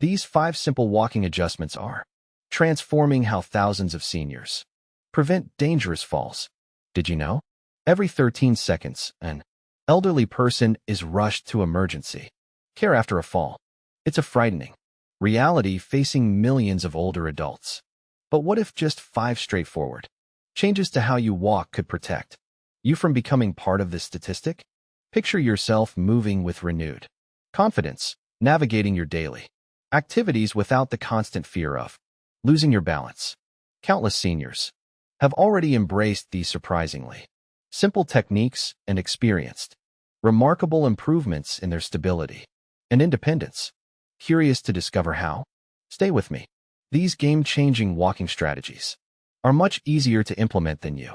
These 5 simple walking adjustments are transforming how thousands of seniors prevent dangerous falls. Did you know? Every 13 seconds, an elderly person is rushed to emergency care after a fall. It's a frightening reality facing millions of older adults. But what if just 5 straightforward changes to how you walk could protect you from becoming part of this statistic? Picture yourself moving with renewed confidence, navigating your daily activities without the constant fear of losing your balance. Countless seniors have already embraced these surprisingly simple techniques and experienced remarkable improvements in their stability and independence. Curious to discover how? Stay with me. These game-changing walking strategies are much easier to implement than you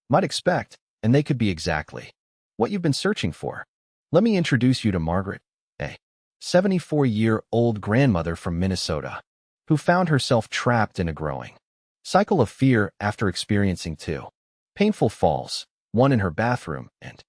might expect, and they could be exactly what you've been searching for. Let me introduce you to Margaret, a 74-year-old grandmother from Minnesota who found herself trapped in a growing cycle of fear after experiencing 2 painful falls, one in her bathroom and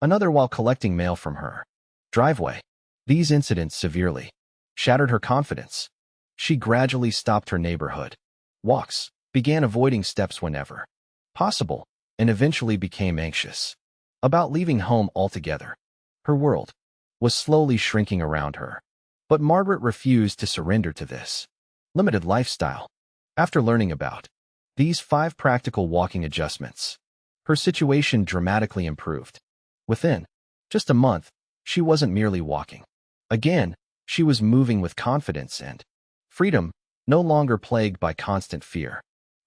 another while collecting mail from her driveway. These incidents severely shattered her confidence. She gradually stopped her neighborhood walks, began avoiding steps whenever possible, and eventually became anxious about leaving home altogether. Her world was slowly shrinking around her. But Margaret refused to surrender to this limited lifestyle. After learning about these 5 practical walking adjustments, her situation dramatically improved. Within just a month, she wasn't merely walking. Again, she was moving with confidence and freedom, no longer plagued by constant fear.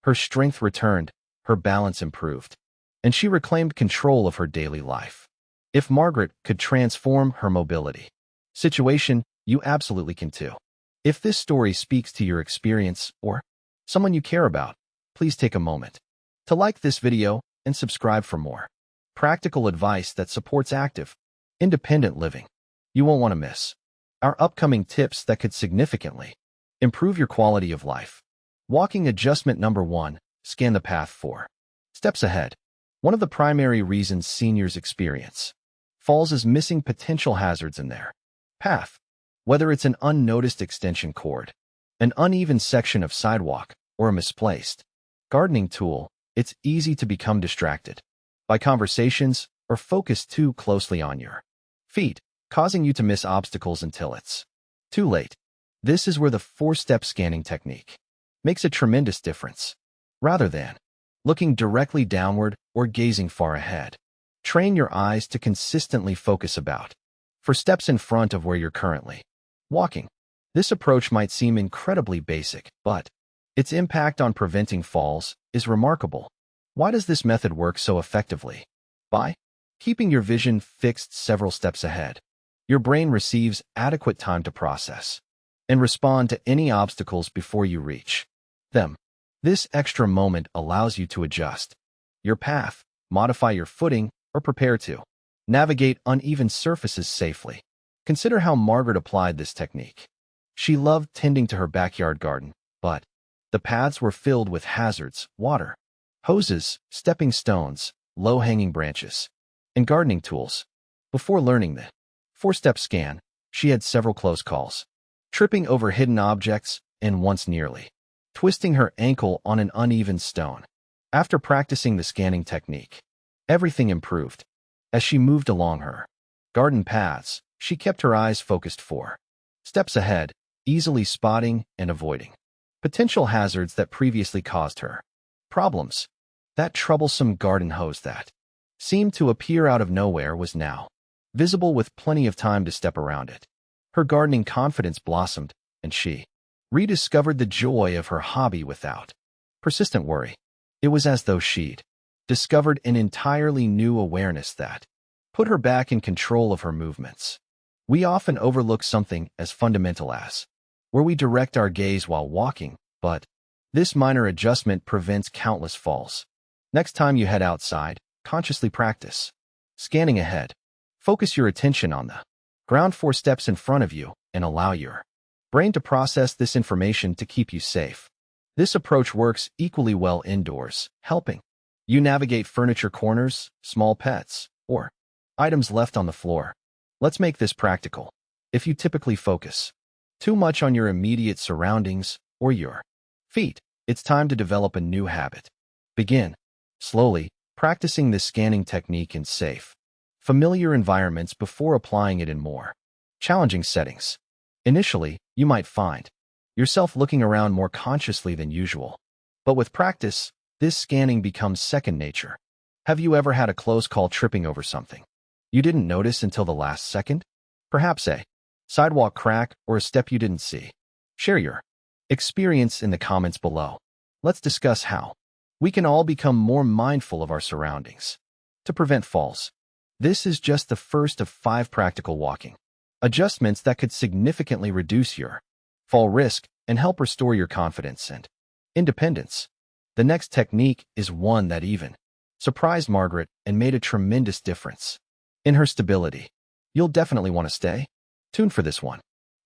Her strength returned, her balance improved, and she reclaimed control of her daily life. If Margaret could transform her mobility situation, you absolutely can too. If this story speaks to your experience or someone you care about, please take a moment to like this video and subscribe for more practical advice that supports active, independent living. You won't want to miss our upcoming tips that could significantly improve your quality of life. Walking adjustment number 1, scan the path 4 steps ahead. One of the primary reasons seniors experience falls is missing potential hazards in their path. Whether it's an unnoticed extension cord, an uneven section of sidewalk, or a misplaced gardening tool, it's easy to become distracted by conversations or focus too closely on your feet, causing you to miss obstacles until it's too late. This is where the 4-step scanning technique makes a tremendous difference. Rather than looking directly downward or gazing far ahead, train your eyes to consistently focus about 4 steps in front of where you're currently walking. This approach might seem incredibly basic, but its impact on preventing falls is remarkable. Why does this method work so effectively? By keeping your vision fixed several steps ahead, your brain receives adequate time to process and respond to any obstacles before you reach them. This extra moment allows you to adjust your path, modify your footing, or prepare to navigate uneven surfaces safely. Consider how Margaret applied this technique. She loved tending to her backyard garden, but the paths were filled with hazards, water hoses, stepping stones, low-hanging branches, and gardening tools. Before learning the 4-step scan, she had several close calls, tripping over hidden objects and once nearly twisting her ankle on an uneven stone. After practicing the scanning technique, everything improved. As she moved along her garden paths, she kept her eyes focused 4 steps ahead, easily spotting and avoiding potential hazards that previously caused her problems. That troublesome garden hose that seemed to appear out of nowhere was now visible with plenty of time to step around it. Her gardening confidence blossomed, and she rediscovered the joy of her hobby without persistent worry. It was as though she'd discovered an entirely new awareness that put her back in control of her movements. We often overlook something as fundamental as where we direct our gaze while walking, but this minor adjustment prevents countless falls. Next time you head outside, consciously practice scanning ahead. Focus your attention on the ground 4 steps in front of you and allow your brain to process this information to keep you safe. This approach works equally well indoors, helping you navigate furniture corners, small pets, or items left on the floor. Let's make this practical. If you typically focus too much on your immediate surroundings, or your feet. It's time to develop a new habit. Begin slowly, practicing this scanning technique in safe, familiar environments before applying it in more challenging settings. Initially, you might find yourself looking around more consciously than usual. But with practice, this scanning becomes second nature. Have you ever had a close call tripping over something you didn't notice until the last second? Perhaps a sidewalk crack or a step you didn't see. Share your experience in the comments below. Let's discuss how we can all become more mindful of our surroundings to prevent falls. This is just the first of 5 practical walking adjustments that could significantly reduce your fall risk and help restore your confidence and independence. The next technique is one that even surprised Margaret and made a tremendous difference in her stability. You'll definitely want to stay tuned for this one.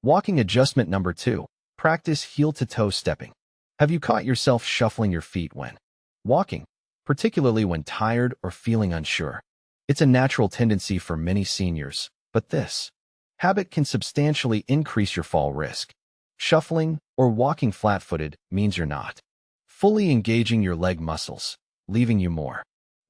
Walking adjustment number 2. Practice heel-to-toe stepping. Have you caught yourself shuffling your feet when walking, particularly when tired or feeling unsure? It's a natural tendency for many seniors, but this habit can substantially increase your fall risk. Shuffling or walking flat-footed means you're not fully engaging your leg muscles, leaving you more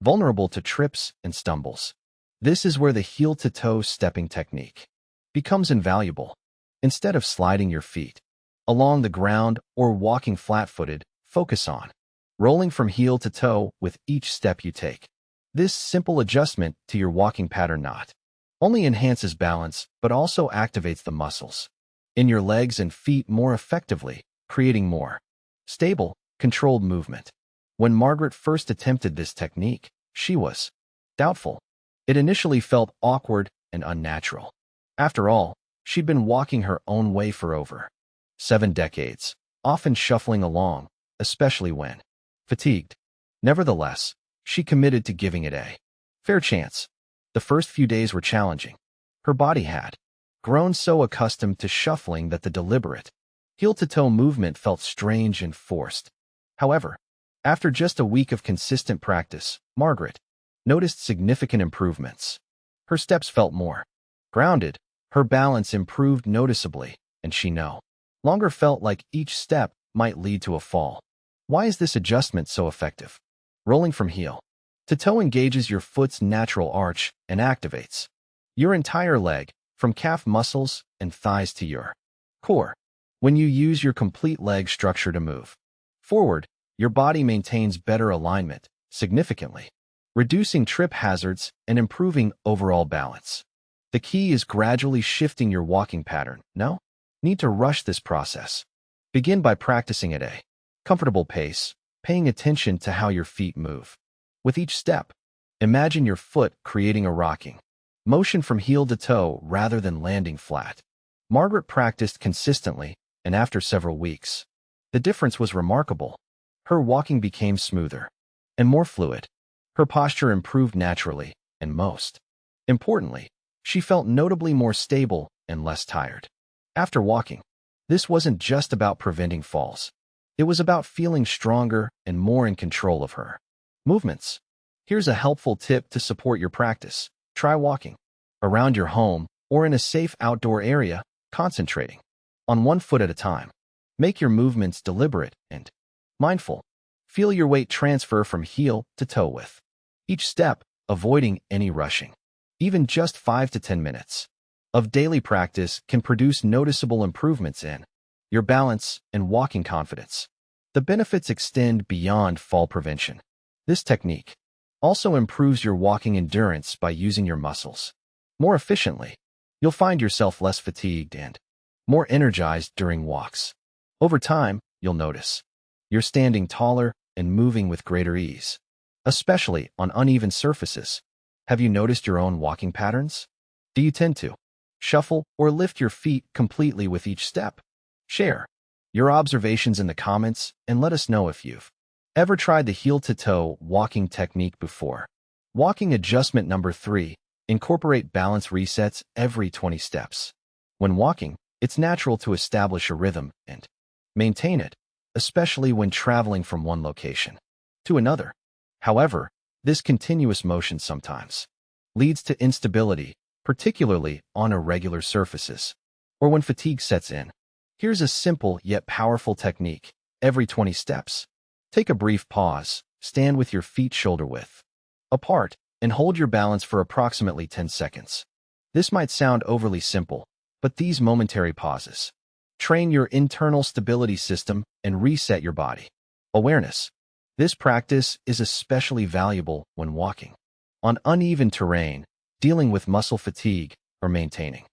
vulnerable to trips and stumbles. This is where the heel-to-toe stepping technique becomes invaluable. Instead of sliding your feet along the ground or walking flat-footed, focus on rolling from heel to toe with each step you take. This simple adjustment to your walking pattern not only enhances balance, but also activates the muscles in your legs and feet more effectively, creating more stable, controlled movement. When Margaret first attempted this technique, she was doubtful. It initially felt awkward and unnatural. After all, she'd been walking her own way for over 7 decades, often shuffling along, especially when fatigued. Nevertheless, she committed to giving it a fair chance. The first few days were challenging. Her body had grown so accustomed to shuffling that the deliberate heel-to-toe movement felt strange and forced. However, after just a week of consistent practice, Margaret noticed significant improvements. Her steps felt more grounded, her balance improved noticeably, and she no longer felt like each step might lead to a fall. Why is this adjustment so effective? Rolling from heel to toe engages your foot's natural arch and activates your entire leg, from calf muscles and thighs to your core. When you use your complete leg structure to move forward, your body maintains better alignment, significantly reducing trip hazards and improving overall balance. The key is gradually shifting your walking pattern. No need to rush this process. Begin by practicing at a comfortable pace, paying attention to how your feet move. With each step, imagine your foot creating a rocking motion from heel to toe rather than landing flat. Margaret practiced consistently, and after several weeks, the difference was remarkable. Her walking became smoother and more fluid. Her posture improved naturally, and most importantly, she felt notably more stable and less tired. After walking, this wasn't just about preventing falls. It was about feeling stronger and more in control of her movements. Here's a helpful tip to support your practice. Try walking around your home or in a safe outdoor area, concentrating on one foot at a time. Make your movements deliberate and mindful. Feel your weight transfer from heel to toe with each step, avoiding any rushing. Even just 5 to 10 minutes of daily practice can produce noticeable improvements in your balance and walking confidence. The benefits extend beyond fall prevention. This technique also improves your walking endurance by using your muscles more efficiently. You'll find yourself less fatigued and more energized during walks. Over time, you'll notice you're standing taller and moving with greater ease, especially on uneven surfaces. Have you noticed your own walking patterns? Do you tend to shuffle or lift your feet completely with each step? Share your observations in the comments and let us know if you've ever tried the heel-to-toe walking technique before. Walking adjustment number 3. Incorporate balance resets every 20 steps. When walking, it's natural to establish a rhythm and maintain it, especially when traveling from one location to another. However, this continuous motion sometimes leads to instability, particularly on irregular surfaces or when fatigue sets in. Here's a simple yet powerful technique. Every 20 steps, take a brief pause, stand with your feet shoulder width apart, and hold your balance for approximately 10 seconds. This might sound overly simple, but these momentary pauses train your internal stability system and reset your body. Awareness. This practice is especially valuable when walking on uneven terrain, dealing with muscle fatigue, or maintaining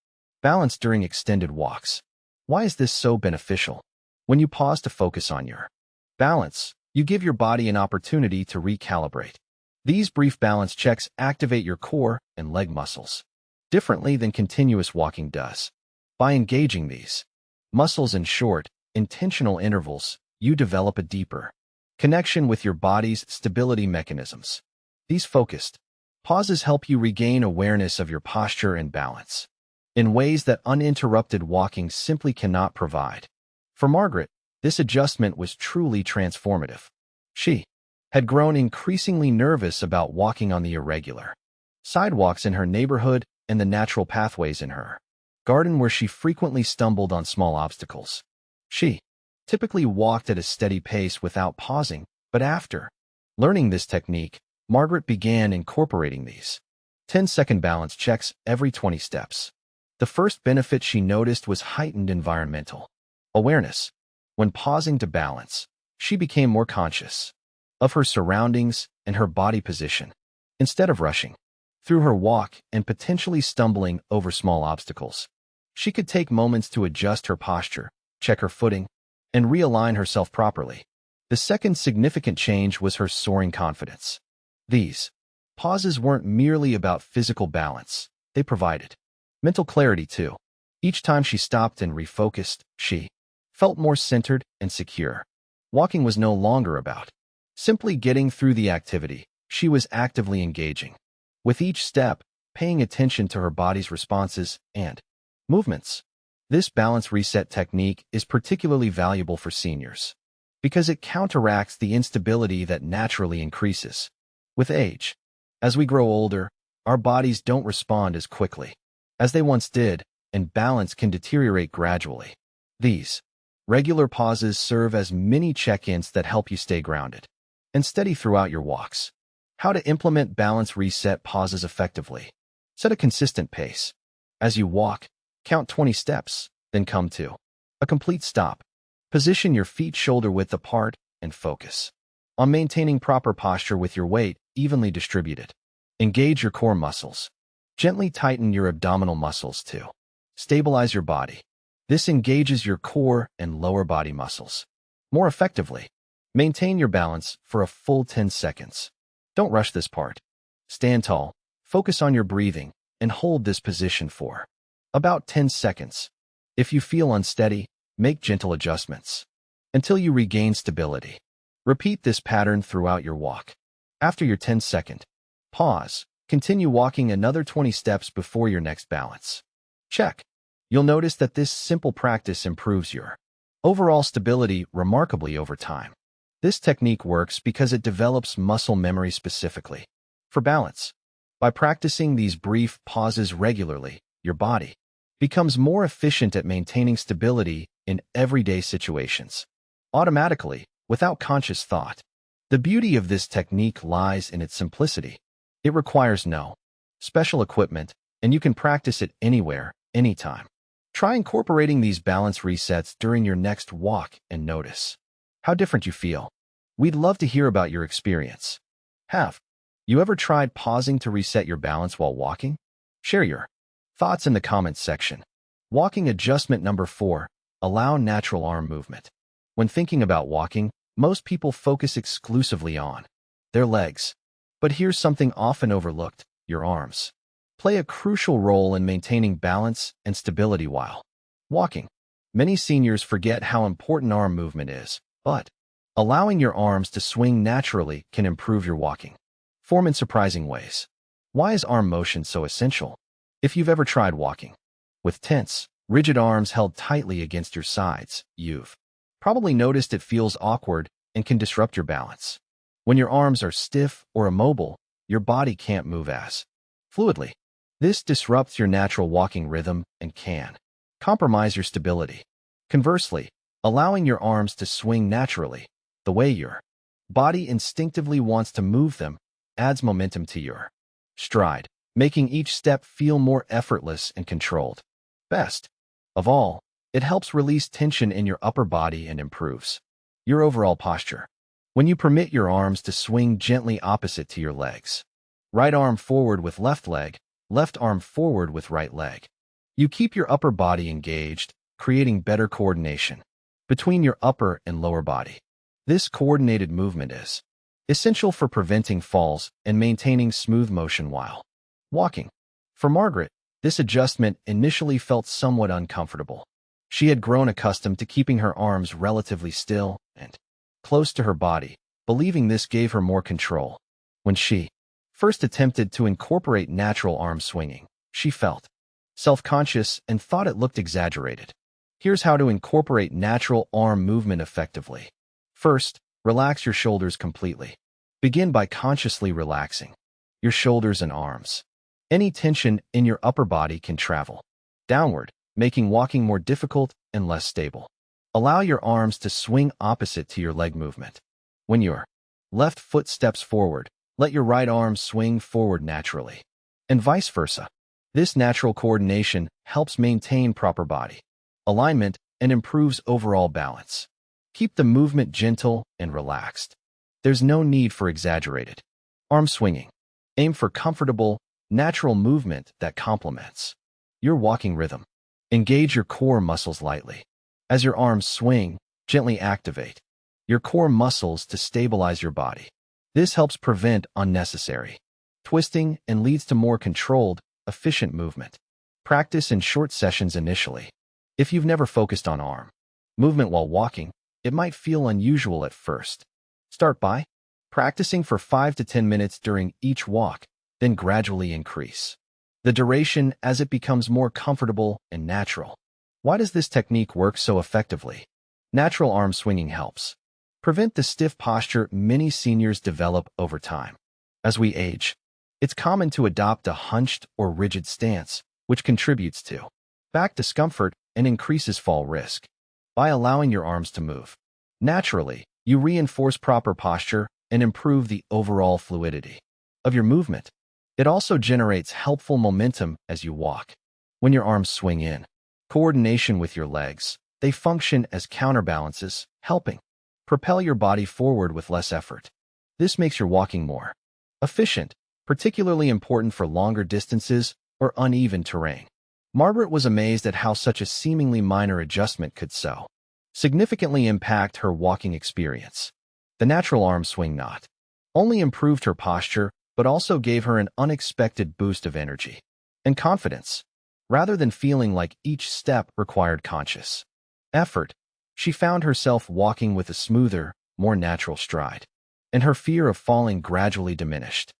balance during extended walks. Why is this so beneficial? When you pause to focus on your balance, you give your body an opportunity to recalibrate. These brief balance checks activate your core and leg muscles differently than continuous walking does. By engaging these muscles in short, intentional intervals, you develop a deeper connection with your body's stability mechanisms. These focused pauses help you regain awareness of your posture and balance in ways that uninterrupted walking simply cannot provide. For Margaret, this adjustment was truly transformative. She had grown increasingly nervous about walking on the irregular sidewalks in her neighborhood and the natural pathways in her garden where she frequently stumbled on small obstacles. She typically walked at a steady pace without pausing, but after learning this technique, Margaret began incorporating these 10-second balance checks every 20 steps. The first benefit she noticed was heightened environmental awareness. When pausing to balance, she became more conscious of her surroundings and her body position. Instead of rushing through her walk and potentially stumbling over small obstacles, she could take moments to adjust her posture, check her footing, and realign herself properly. The second significant change was her soaring confidence. These pauses weren't merely about physical balance, they provided mental clarity too. Each time she stopped and refocused, she felt more centered and secure. Walking was no longer about simply getting through the activity. She was actively engaging with each step, paying attention to her body's responses and movements. This balance reset technique is particularly valuable for seniors because it counteracts the instability that naturally increases with age. As we grow older, our bodies don't respond as quickly as they once did, and balance can deteriorate gradually. These regular pauses serve as mini check-ins that help you stay grounded and steady throughout your walks. How to implement balance reset pauses effectively. Set a consistent pace. As you walk, count 20 steps, then come to a complete stop. Position your feet shoulder width apart and focus on maintaining proper posture with your weight evenly distributed. Engage your core muscles. Gently tighten your abdominal muscles to stabilize your body. This engages your core and lower body muscles more effectively. Maintain your balance for a full 10 seconds. Don't rush this part. Stand tall, focus on your breathing, and hold this position for about 10 seconds. If you feel unsteady, make gentle adjustments until you regain stability. Repeat this pattern throughout your walk. After your 10-second pause, continue walking another 20 steps before your next balance check. You'll notice that this simple practice improves your overall stability remarkably over time. This technique works because it develops muscle memory specifically for balance. By practicing these brief pauses regularly, your body becomes more efficient at maintaining stability in everyday situations, automatically, without conscious thought. The beauty of this technique lies in its simplicity. It requires no special equipment, and you can practice it anywhere, anytime. Try incorporating these balance resets during your next walk and notice how different you feel. We'd love to hear about your experience. Have you ever tried pausing to reset your balance while walking? Share your thoughts in the comments section. Walking adjustment number 4. Allow natural arm movement. When thinking about walking, most people focus exclusively on their legs. But here's something often overlooked: your arms play a crucial role in maintaining balance and stability while walking. Many seniors forget how important arm movement is, but allowing your arms to swing naturally can improve your walking form in surprising ways. Why is arm motion so essential? If you've ever tried walking with tense, rigid arms held tightly against your sides, you've probably noticed it feels awkward and can disrupt your balance. When your arms are stiff or immobile, your body can't move as fluidly. This disrupts your natural walking rhythm and can compromise your stability. Conversely, allowing your arms to swing naturally, the way your body instinctively wants to move them, adds momentum to your stride, making each step feel more effortless and controlled. Best of all, it helps release tension in your upper body and improves your overall posture. When you permit your arms to swing gently opposite to your legs, right arm forward with left leg, left arm forward with right leg, you keep your upper body engaged, creating better coordination between your upper and lower body. This coordinated movement is essential for preventing falls and maintaining smooth motion while walking. For Margaret, this adjustment initially felt somewhat uncomfortable. She had grown accustomed to keeping her arms relatively still and close to her body, believing this gave her more control. When she first attempted to incorporate natural arm swinging, she felt self-conscious and thought it looked exaggerated. Here's how to incorporate natural arm movement effectively. First, relax your shoulders completely. Begin by consciously relaxing your shoulders and arms. Any tension in your upper body can travel downward, making walking more difficult and less stable. Allow your arms to swing opposite to your leg movement. When your left foot steps forward, let your right arm swing forward naturally, and vice versa. This natural coordination helps maintain proper body alignment and improves overall balance. Keep the movement gentle and relaxed. There's no need for exaggerated arm swinging. Aim for comfortable, natural movement that complements your walking rhythm. Engage your core muscles lightly. As your arms swing, gently activate your core muscles to stabilize your body. This helps prevent unnecessary twisting and leads to more controlled, efficient movement. Practice in short sessions initially. If you've never focused on arm movement while walking, it might feel unusual at first. Start by practicing for 5 to 10 minutes during each walk, then gradually increase the duration as it becomes more comfortable and natural. Why does this technique work so effectively? Natural arm swinging helps prevent the stiff posture many seniors develop over time. As we age, it's common to adopt a hunched or rigid stance, which contributes to back discomfort and increases fall risk. By allowing your arms to move naturally, you reinforce proper posture and improve the overall fluidity of your movement. It also generates helpful momentum as you walk. When your arms swing in coordination with your legs, they function as counterbalances, helping propel your body forward with less effort. This makes your walking more efficient, particularly important for longer distances or uneven terrain. Margaret was amazed at how such a seemingly minor adjustment could so significantly impact her walking experience. The natural arm swing not only improved her posture, but also gave her an unexpected boost of energy and confidence. Rather than feeling like each step required conscious effort, she found herself walking with a smoother, more natural stride, and her fear of falling gradually diminished.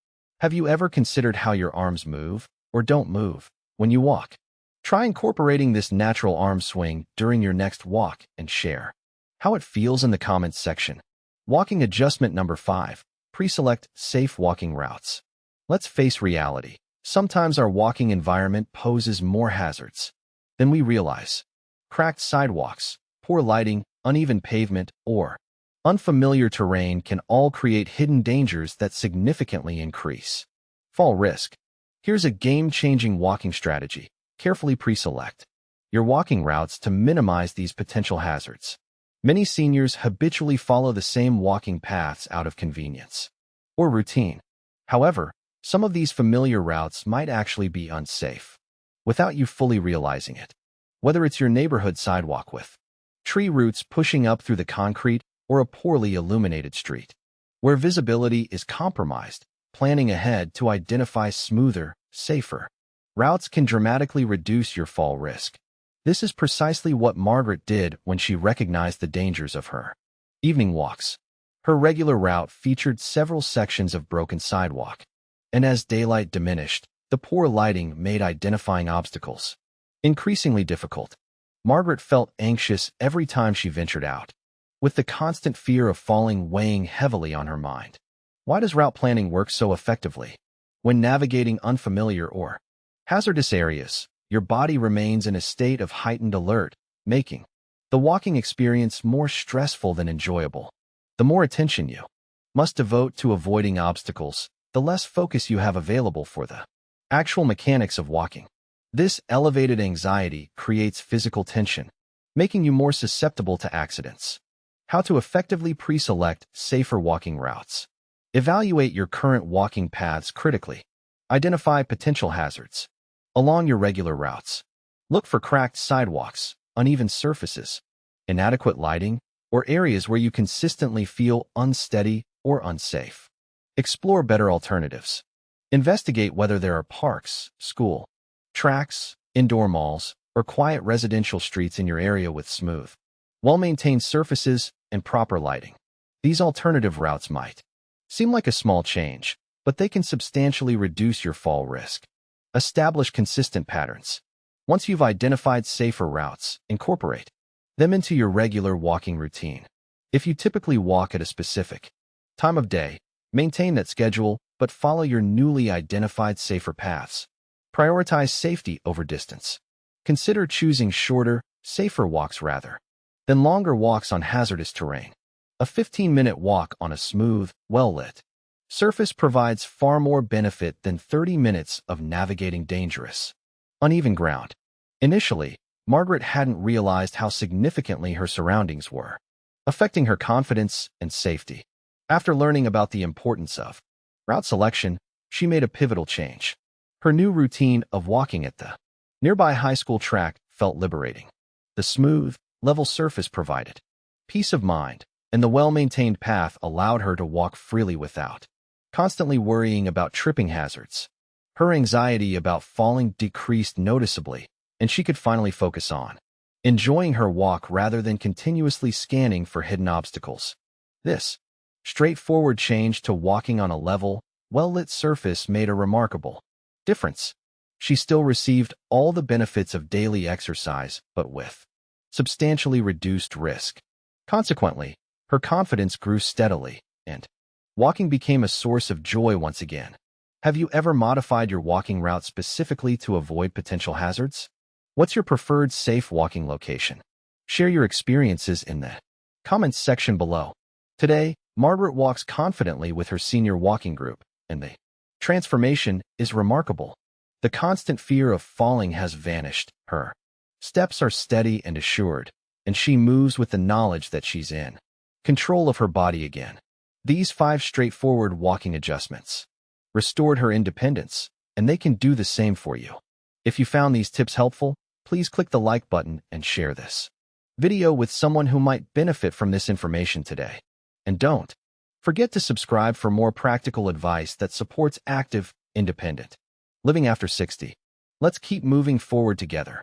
Have you ever considered how your arms move, or don't move, when you walk? Try incorporating this natural arm swing during your next walk and share how it feels in the comments section. Walking adjustment number 5. Pre-select safe walking routes. Let's face reality. Sometimes our walking environment poses more hazards than we realize. Cracked sidewalks, poor lighting, uneven pavement, or unfamiliar terrain can all create hidden dangers that significantly increase fall risk. Here's a game-changing walking strategy. Carefully pre-select your walking routes to minimize these potential hazards. Many seniors habitually follow the same walking paths out of convenience or routine. However, some of these familiar routes might actually be unsafe without you fully realizing it. Whether it's your neighborhood sidewalk with tree roots pushing up through the concrete or a poorly illuminated street where visibility is compromised, planning ahead to identify smoother, safer routes can dramatically reduce your fall risk. This is precisely what Margaret did when she recognized the dangers of her evening walks. Her regular route featured several sections of broken sidewalk, and as daylight diminished, the poor lighting made identifying obstacles increasingly difficult. Margaret felt anxious every time she ventured out, with the constant fear of falling weighing heavily on her mind. Why does route planning work so effectively? When navigating unfamiliar or hazardous areas, your body remains in a state of heightened alert, making the walking experience more stressful than enjoyable. The more attention you must devote to avoiding obstacles, the less focus you have available for the actual mechanics of walking. This elevated anxiety creates physical tension, making you more susceptible to accidents. How to effectively pre-select safer walking routes. Evaluate your current walking paths critically. Identify potential hazards along your regular routes. Look for cracked sidewalks, uneven surfaces, inadequate lighting, or areas where you consistently feel unsteady or unsafe. Explore better alternatives. Investigate whether there are parks, school tracks, indoor malls, or quiet residential streets in your area with smooth, well-maintained surfaces and proper lighting. These alternative routes might seem like a small change, but they can substantially reduce your fall risk. Establish consistent patterns. Once you've identified safer routes, incorporate them into your regular walking routine. If you typically walk at a specific time of day, maintain that schedule, but follow your newly identified safer paths. Prioritize safety over distance. Consider choosing shorter, safer walks rather than longer walks on hazardous terrain. A 15-minute walk on a smooth, well-lit surface provides far more benefit than 30 minutes of navigating dangerous, uneven ground. Initially, Margaret hadn't realized how significantly her surroundings were affecting her confidence and safety. After learning about the importance of route selection, she made a pivotal change. Her new routine of walking at the nearby high school track felt liberating. The smooth, level surface provided peace of mind, and the well-maintained path allowed her to walk freely without constantly worrying about tripping hazards. Her anxiety about falling decreased noticeably, and she could finally focus on enjoying her walk rather than continuously scanning for hidden obstacles. This straightforward change to walking on a level, well-lit surface made a remarkable difference. She still received all the benefits of daily exercise, but with substantially reduced risk. Consequently, her confidence grew steadily, and walking became a source of joy once again. Have you ever modified your walking route specifically to avoid potential hazards? What's your preferred safe walking location? Share your experiences in the comments section below. Today, Margaret walks confidently with her senior walking group, and the transformation is remarkable. The constant fear of falling has vanished. Her steps are steady and assured, and she moves with the knowledge that she's in control of her body again. These 5 straightforward walking adjustments restored her independence, and they can do the same for you. If you found these tips helpful, please click the like button and share this video with someone who might benefit from this information today. And don't forget to subscribe for more practical advice that supports active, independent living after 60. Let's keep moving forward together.